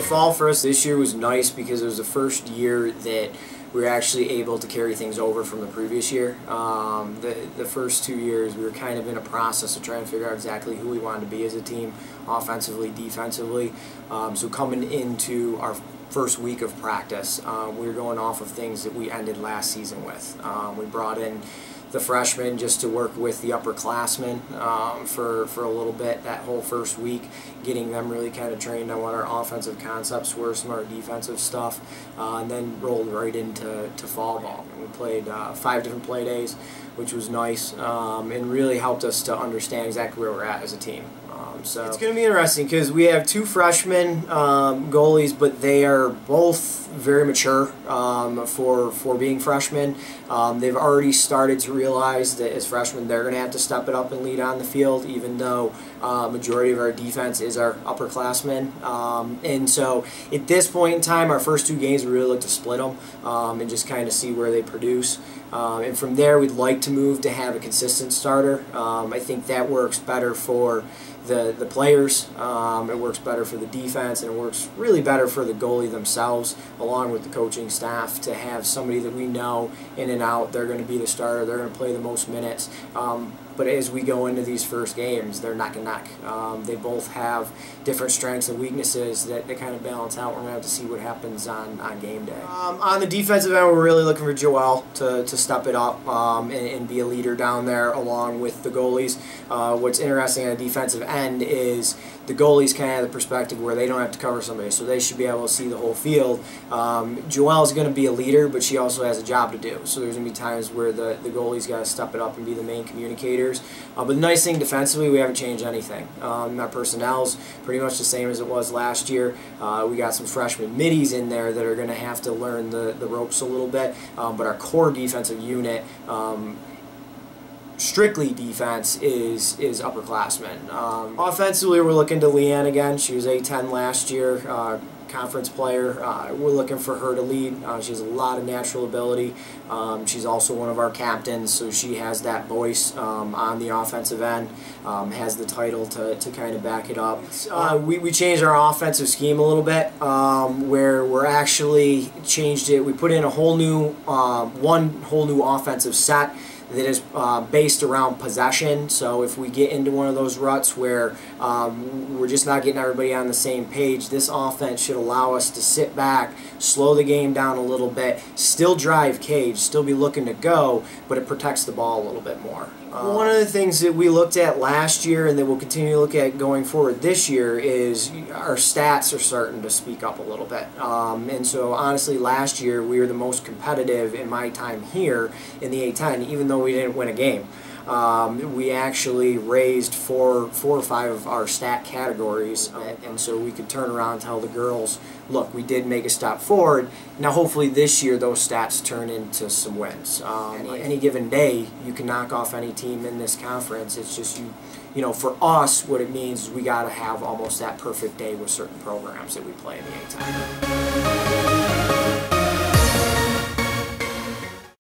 fall for us this year was nice because it was the first year that we were actually able to carry things over from the previous year. The first 2 years we were kind of in a process of trying to figure out exactly who we wanted to be as a team, offensively, defensively. So coming into our first week of practice, we were going off of things that we ended last season with. We brought in the freshmen just to work with the upperclassmen for a little bit that whole first week, getting them really kind of trained on what our offensive concepts were, some of our defensive stuff, and then rolled right into fall ball. We played 5 different play days, which was nice, and really helped us to understand exactly where we're at as a team. So it's going to be interesting because we have 2 freshmen goalies, but they are both very mature for being freshmen. They've already started to realize that as freshmen they're going to have to step it up and lead on the field, even though majority of our defense is our upperclassmen. And so at this point in time, our first 2 games we really look to split them and just kind of see where they produce. And from there we'd like to move to have a consistent starter. I think that works better for the players, it works better for the defense, and it works really better for the goalie themselves along with the coaching staff to have somebody that we know in and out. They're going to be the starter, they're going to play the most minutes. But as we go into these first games, they're neck and neck. They both have different strengths and weaknesses that kind of balance out. We're going to have to see what happens on game day. On the defensive end, we're really looking for Joelle to step it up and be a leader down there along with the goalies. What's interesting on the defensive end is the goalies kind of have the perspective where they don't have to cover somebody, so they should be able to see the whole field. Joelle's going to be a leader, but she also has a job to do. So there's going to be times where the goalie's got to step it up and be the main communicator. But the nice thing defensively, we haven't changed anything. Our personnel's pretty much the same as it was last year. We got some freshman middies in there that are going to have to learn the ropes a little bit. But our core defensive unit, strictly defense, is upperclassmen. Offensively, we're looking to Leanne again. She was A10 last year. Conference player. We're looking for her to lead. She has a lot of natural ability. She's also one of our captains, so she has that voice on the offensive end, has the title to kind of back it up. We changed our offensive scheme a little bit, where we're actually changed it. We put in a whole new, one whole new offensive set that is based around possession. So if we get into one of those ruts where we're just not getting everybody on the same page, this offense should allow us to sit back, slow the game down a little bit, still drive cage, still be looking to go, but it protects the ball a little bit more. One of the things that we looked at last year and that we'll continue to look at going forward this year is our stats are starting to speak up a little bit. And so honestly, last year we were the most competitive in my time here in the A10, even though we didn't win a game. We actually raised four or five of our stat categories, and so we could turn around and tell the girls, look, we did make a step forward. Now hopefully this year those stats turn into some wins. Any given day you can knock off any team in this conference. It's just you know, for us what it means is we got to have almost that perfect day with certain programs that we play in the A10.